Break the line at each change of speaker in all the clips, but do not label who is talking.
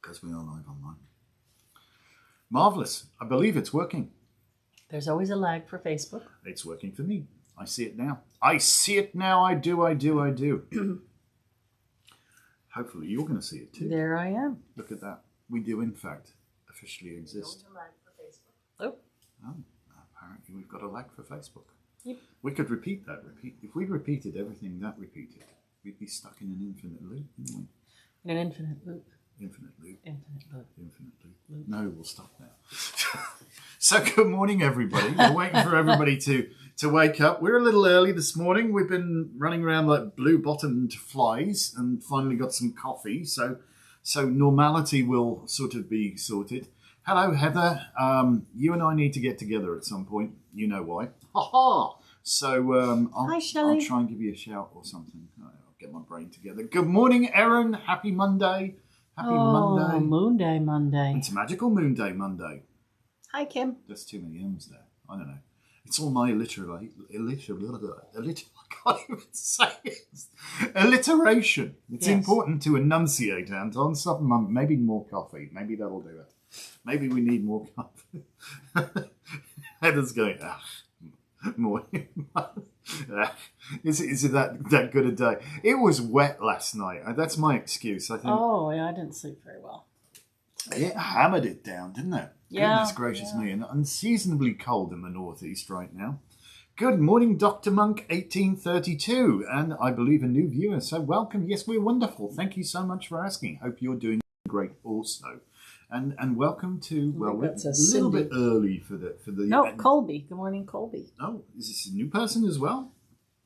because we are live online. Marvellous. I believe it's working.
There's always a lag for Facebook.
It's working for me. I see it now. I see it now. I do. Hopefully you're going to see it too.
There I am.
Look at that. We do, in fact, officially exist.
No lag for Facebook.
Oh, apparently we've got a lag for Facebook.
Yep.
We could repeat that. If we repeated everything that repeated, we'd be stuck in an infinite loop, wouldn't we?
In an infinite loop.
Infinite loop.
Infinite loop.
Infinite loop. No, we'll stop now. So good morning, everybody. We're waiting for everybody to wake up. We're a little early this morning. We've been running around like blue-bottomed flies and finally got some coffee. So normality will sort of be sorted. Hello, Heather. You and I need to get together at some point. You know why. Ha-ha! So
Hi, Shelley.
I'll try and give you a shout or something. I'll get my brain together. Good morning, Erin. Happy Monday. Happy Monday.
Moonday Monday.
It's Magickal Moonday Monday.
Hi, Kim.
There's too many M's there. I don't know. It's all my alliteration. I can't even say it. Alliteration. It's important to enunciate, Anton. Something, maybe more coffee. Maybe that'll do it. Maybe we need more coffee. Heather's going, more. Is it that good a day? It was wet last night. That's my excuse, I think.
Oh, yeah, I didn't sleep very well.
It hammered it down, didn't it?
Yeah.
Goodness gracious me. And unseasonably cold in the northeast right now. Good morning, Dr. Monk 1832. And I believe a new viewer. So welcome. Yes, we're wonderful. Thank you so much for asking. Hope you're doing great also. And welcome to, well, we're a little bit early for the
No, Colby. Good morning, Colby.
Oh, is this a new person as well?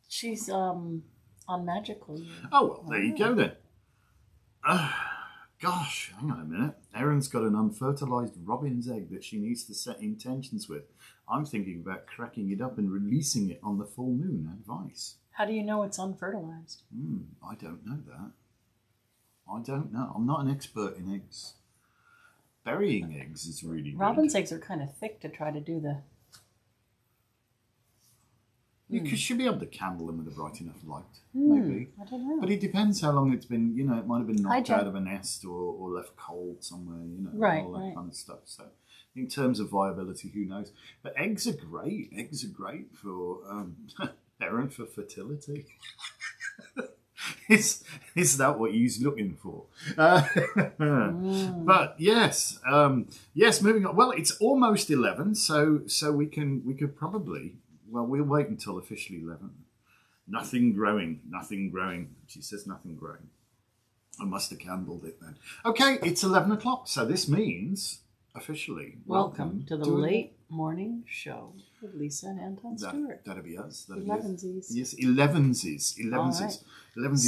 She's on Magickal.
Oh, well, there you go then. Gosh, hang on a minute. Erin's got an unfertilized robin's egg that she needs to set intentions with. I'm thinking about cracking it up and releasing it on the full moon. Advice.
How do you know it's unfertilized?
I don't know that. I don't know. I'm not an expert in eggs. Burying eggs is really good.
Robin's eggs are kind of thick to try to do the...
You should be able to candle them with a bright enough light, maybe.
I don't know.
But it depends how long it's been, it might have been knocked
Jen.
out of a nest or left cold somewhere,
right,
all that kind of stuff. So in terms of viability, who knows? But eggs are great. Eggs are great for, Erin, for fertility. Is that what you're looking for? But yes, moving on. Well, it's almost 11, so we could probably... Well, we'll wait until officially 11. Nothing growing. She says nothing growing. I must have candled it then. Okay, it's 11 o'clock, so this means officially
welcome to the late morning show with Lisa and Anton Stewart.
That'll be us.
Elevensies.
Yes, Elevensies. Elevensies.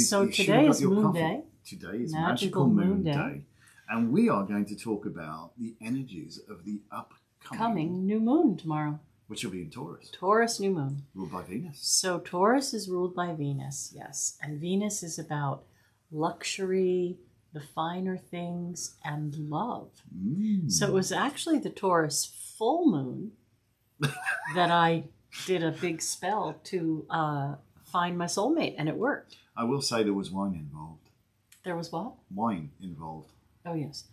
So today is Moonday.
Today is Magickal Moonday. And we are going to talk about the energies of the upcoming
new moon tomorrow.
Which will be in Taurus.
Taurus new moon.
Ruled by Venus.
So Taurus is ruled by Venus, yes. And Venus is about luxury, the finer things, and love. So it was actually the Taurus full moon that I did a big spell to find my soulmate, and it worked.
I will say there was wine involved.
There was what?
Wine involved.
Oh, yes.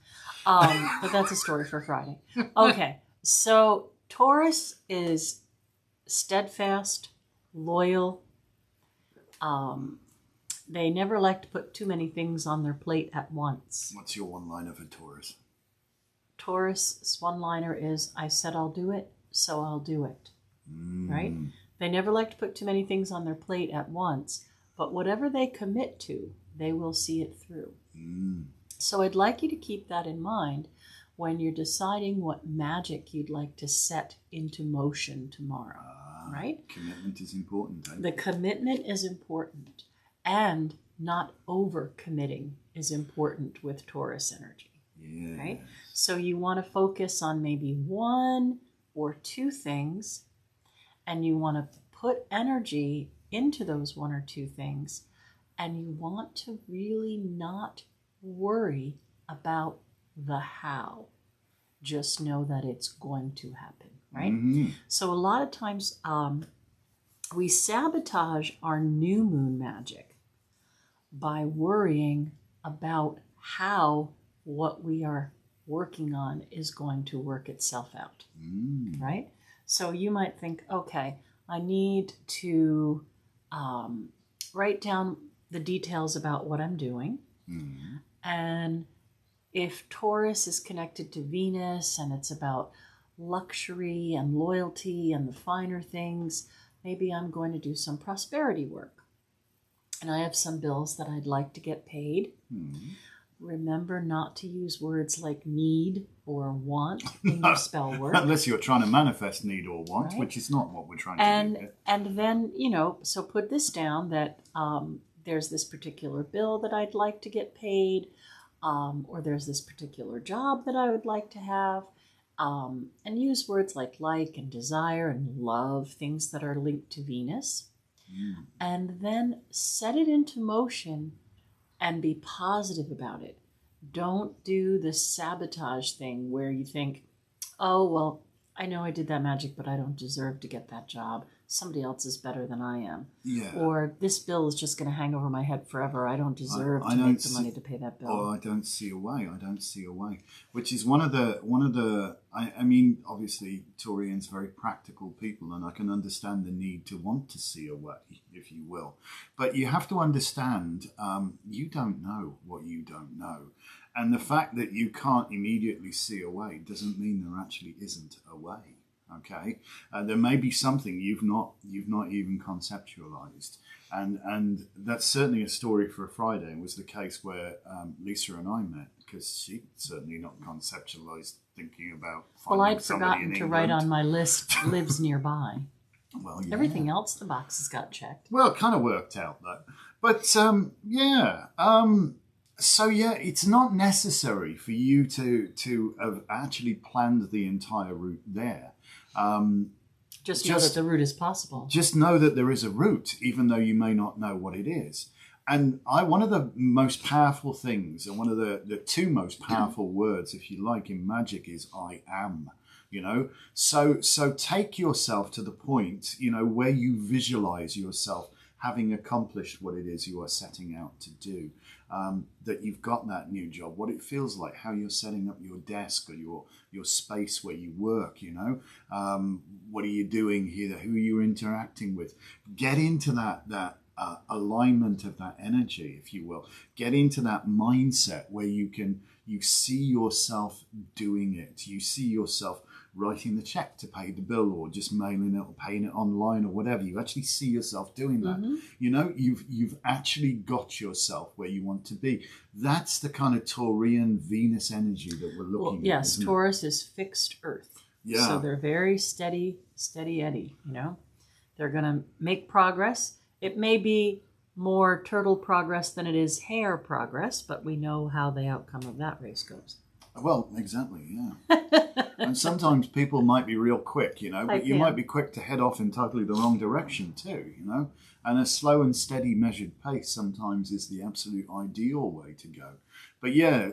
But that's a story for Friday. Okay, so... Taurus is steadfast, loyal. They never like to put too many things on their plate at once.
What's your one-liner for Taurus?
Taurus' one-liner is, I said I'll do it, so I'll do it. Right? They never like to put too many things on their plate at once, but whatever they commit to, they will see it through. So I'd like you to keep that in mind when you're deciding what magic you'd like to set into motion tomorrow, right?
Commitment is important.
The commitment is important, and not over-committing is important with Taurus energy, right? So you want to focus on maybe one or two things, and you want to put energy into those one or two things, and you want to really not worry about the how. Just know that it's going to happen, right? So a lot of times we sabotage our new moon magic by worrying about how what we are working on is going to work itself out, right? So you might think, okay, I need to write down the details about what I'm doing. And if Taurus is connected to Venus and it's about luxury and loyalty and the finer things, maybe I'm going to do some prosperity work. And I have some bills that I'd like to get paid. Remember not to use words like need or want in your spell work.
Unless you're trying to manifest need or want, right? Which is not what we're trying to do.
And then, so put this down that there's this particular bill that I'd like to get paid, or there's this particular job that I would like to have, and use words like and desire and love, things that are linked to Venus, and then set it into motion and be positive about it. Don't do the sabotage thing where you think, oh, well, I know I did that magic, but I don't deserve to get that job. Somebody else is better than I am. Yeah. Or this bill is just going to hang over my head forever. I don't deserve to make the money to pay that bill.
Oh, I don't see a way. Which is one of the. I mean, obviously, Taurians very practical people, and I can understand the need to want to see a way, if you will. But you have to understand, you don't know what you don't know. And the fact that you can't immediately see a way doesn't mean there actually isn't a way. Okay, there may be something you've not even conceptualized, and that's certainly a story for a Friday. It was the case where Lisa and I met, because she certainly not conceptualized thinking about finding
Well, I'd
somebody
forgotten
in
to
England.
write on my list lives nearby.
Well, yeah.
Everything else, the boxes got checked.
Well, it kind of worked out though. But so yeah, it's not necessary for you to have actually planned the entire route there.
Just know that the route is possible.
Just know that there is a route, even though you may not know what it is. And one of the most powerful things, and one of the two most powerful words, if you like, in magic is I am. So take yourself to the point, where you visualize yourself having accomplished what it is you are setting out to do. That you've got that new job, what it feels like, how you're setting up your desk or your space where you work, what are you doing here, who are you interacting with. Get into that alignment of that energy, if you will. Get into that mindset where you see yourself doing it. You see yourself writing the check to pay the bill, or just mailing it or paying it online or whatever. You actually see yourself doing that. You've actually got yourself where you want to be. That's the kind of Taurian Venus energy that we're looking at.
Yes, Taurus is fixed earth.
Yeah.
So they're very steady Eddie, They're going to make progress. It may be more turtle progress than it is hare progress, but we know how the outcome of that race goes.
Well, exactly, yeah. And sometimes people might be real quick, but you might be quick to head off in totally the wrong direction too, And a slow and steady measured pace sometimes is the absolute ideal way to go. But yeah,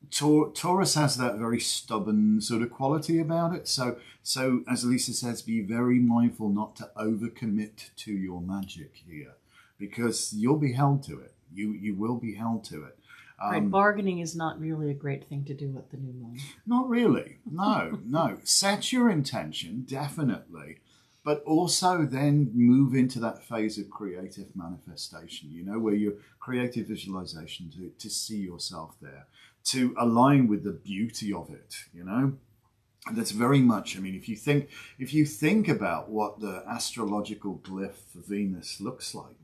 Taurus has that very stubborn sort of quality about it. So as Lisa says, be very mindful not to overcommit to your magic here, because you'll be held to it. You will be held to it.
Right, bargaining is not really a great thing to do at the new moon.
Not really. No. Set your intention, definitely. But also then move into that phase of creative manifestation, where your creative visualization to see yourself there, to align with the beauty of it, And that's very much, if you think about what the astrological glyph for Venus looks like,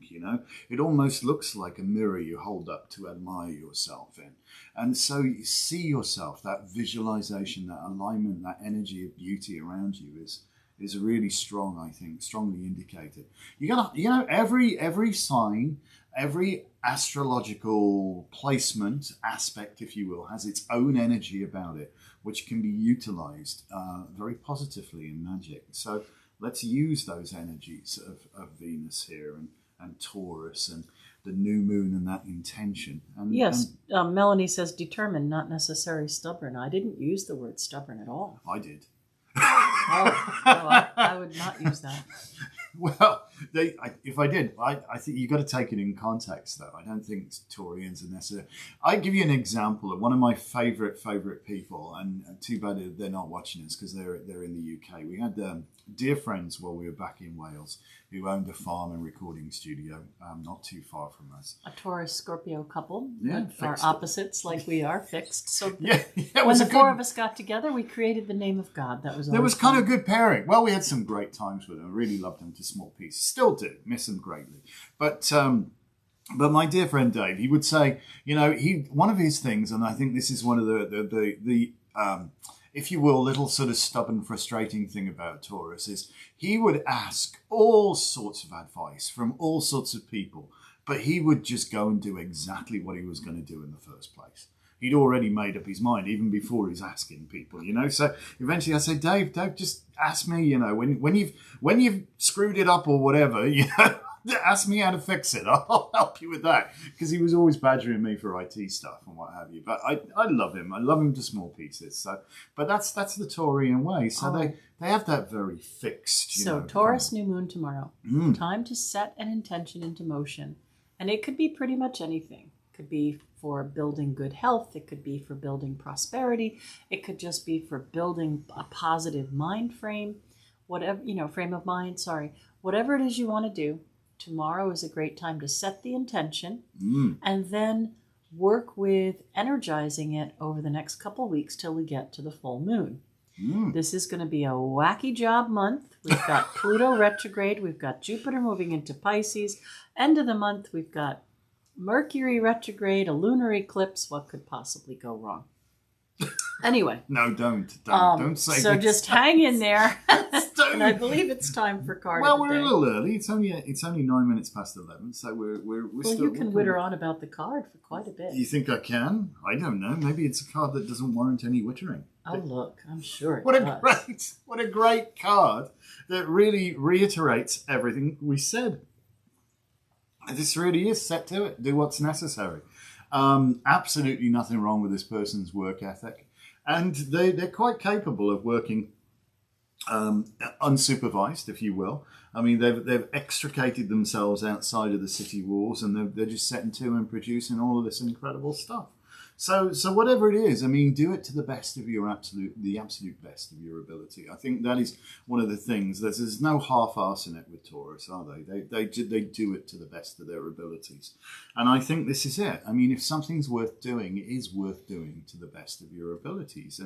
it almost looks like a mirror you hold up to admire yourself in. And so you see yourself, that visualization, that alignment, that energy of beauty around you is really strong, I think, strongly indicated. You gotta, every sign, every astrological placement aspect, if you will, has its own energy about it, which can be utilized very positively in magic. So let's use those energies of Venus here and Taurus and the new moon and that intention.
Melanie says determined, not necessarily stubborn. I didn't use the word stubborn at all.
I did.
I would not use that.
Well, if I did, I think you've got to take it in context, though. I don't think Taurians are necessary. I'd give you an example of one of my favourite people, and too bad they're not watching us because they're in the UK. We had dear friends while we were back in Wales who owned a farm and recording studio not too far from us.
A Taurus Scorpio couple.
Yeah,
are opposites like we are, fixed. So
yeah,
when the four of us got together, we created the name of God. That was
kind of a good pairing. Well, we had some great times with them. I really loved them to small pieces. Still do. Miss them greatly. But my dear friend Dave, he would say, one of his things, and I think this is one of the if you will, little sort of stubborn, frustrating thing about Taurus is he would ask all sorts of advice from all sorts of people, but he would just go and do exactly what he was going to do in the first place. He'd already made up his mind even before he's asking people, So eventually I say, Dave, just ask me, when you've screwed it up or whatever, ask me how to fix it. I'll help you with that. Because he was always badgering me for IT stuff and what have you. But I love him. I love him to small pieces. So, but that's the Taurian way. So they have that very fixed.
So Taurus new moon tomorrow. Time to set an intention into motion, and it could be pretty much anything. It could be for building good health. It could be for building prosperity. It could just be for building a positive mind frame, whatever frame of mind. Sorry, whatever it is you want to do. Tomorrow is a great time to set the intention and then work with energizing it over the next couple of weeks till we get to the full moon. This is going to be a wacky job month. We've got Pluto retrograde. We've got Jupiter moving into Pisces. End of the month, we've got Mercury retrograde, a lunar eclipse. What could possibly go wrong? Anyway.
No, don't say
so
this.
Just hang in there. And I believe it's time for card.
Well, we're a little early. It's only 9 minutes past 11, so we're
well,
still.
You can witter on about the card for quite a bit.
You think I can? I don't know. Maybe it's a card that doesn't warrant any wittering.
Oh, look, I'm sure it
does. What a great card that really reiterates everything we said. This really is set to it. Do what's necessary. Absolutely nothing wrong with this person's work ethic, and they're quite capable of working unsupervised, if you will. I mean, they've extricated themselves outside of the city walls, and they're just setting to and producing all of this incredible stuff. So whatever it is, I mean, do it to the best of the absolute best of your ability. I think that is one of the things. There's no half-arse in it with Taurus, are they? They do it to the best of their abilities, and I think this is it. I mean, if something's worth doing, it is worth doing to the best of your abilities,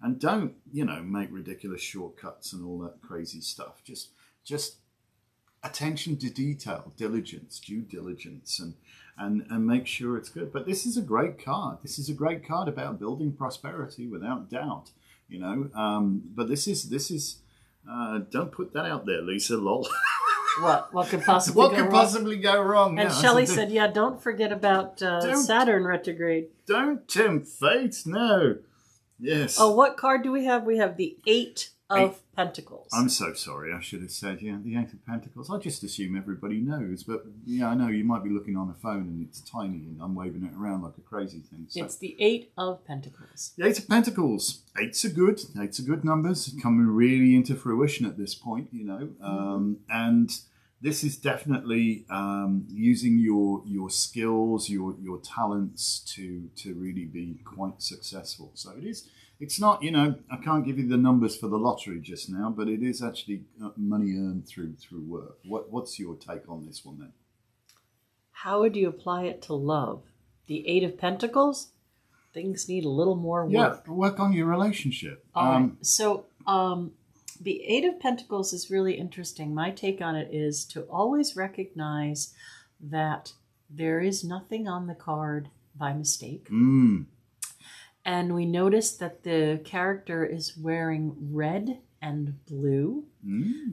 and don't make ridiculous shortcuts and all that crazy stuff. Just attention to detail, diligence, due diligence, and make sure it's good. But this is a great card. This is a great card about building prosperity without doubt. But this is don't put that out there, Lisa. Lol.
What could possibly
go wrong?
And Shelley said, don't forget about Saturn retrograde.
Don't tempt fate. No. Yes.
Oh, what card do we have? We have the Eight of Pentacles.
I'm so sorry. I should have said, the Eight of Pentacles. I just assume everybody knows. But, I know you might be looking on a phone and it's tiny and I'm waving it around like a crazy thing. So.
It's the Eight of Pentacles.
The Eight of Pentacles. Eights are good. Eights are good numbers. Coming really into fruition at this point, And this is definitely using your skills, your talents to really be quite successful. So it is. It's not, I can't give you the numbers for the lottery just now, but it is actually money earned through work. What's your take on this one then?
How would you apply it to love? The Eight of Pentacles? Things need a little more work.
Yeah, work on your relationship.
Right. So the Eight of Pentacles is really interesting. My take on it is to always recognize that there is nothing on the card by mistake. And we notice that the character is wearing red and blue.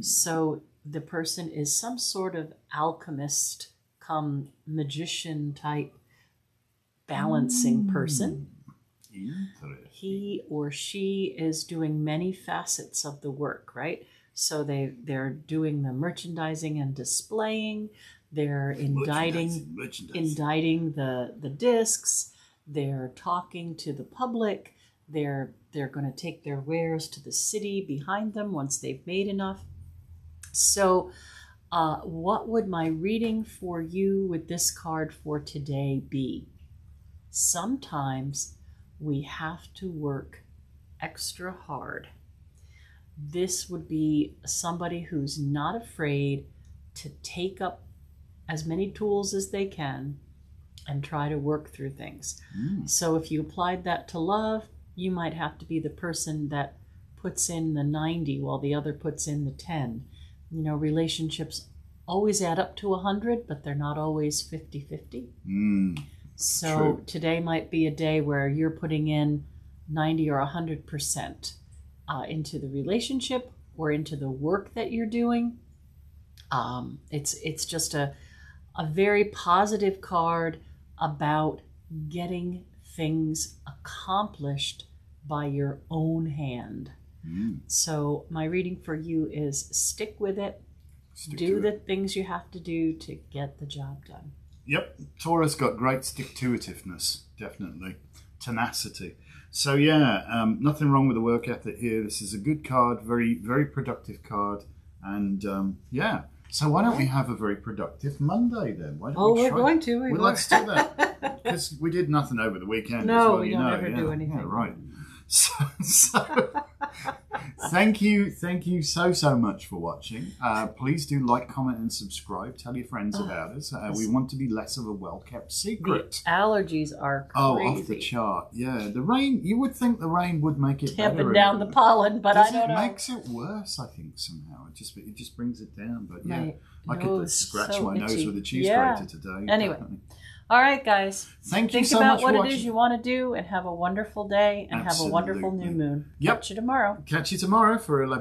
So the person is some sort of alchemist, come magician type balancing person. He or she is doing many facets of the work, right? So they're doing the merchandising and displaying. They're indicting the discs. They're talking to the public. They're going to take their wares to the city behind them once they've made enough. So What would my reading for you with this card for today be? Sometimes we have to work extra hard. This would be somebody who's not afraid to take up as many tools as they can and try to work through things. So if you applied that to love, you might have to be the person that puts in the 90 while the other puts in the 10. You know, relationships always add up to 100, but they're not always 50-50. So
true.
Today might be a day where you're putting in 90 or 100% into the relationship or into the work that you're doing. It's just a very positive card about getting things accomplished by your own hand. So my reading for you is stick with it. Do the things you have to do to get the job done.
Yep, Taurus got great stick-to-itiveness, definitely. Tenacity. So yeah, nothing wrong with the work ethic here. This is a good card, very, very productive card. And yeah, so why don't we have a very productive Monday then? Why don't we try?
We're going to.
Well, let's do that. Because we did nothing over the weekend
No,
as well,
we don't ever do anything.
Yeah, right. So thank you so much for watching. Please do like, comment, and subscribe. Tell your friends about us. We want to be less of a well-kept secret.
The allergies are crazy.
Oh, off the chart. Yeah, the rain. You would think the rain would make it better.
Tamping down the pollen, but I don't know.
It makes it worse, I think, somehow. It just brings it down. But yeah,
My
I could scratch
so
my nose
itchy.
with a cheese grater today.
Anyway.
Definitely.
All right, guys.
Think
so about what it is you want to do and have a wonderful day and have a wonderful new moon.
Yep.
Catch you tomorrow.
Catch you tomorrow for 11.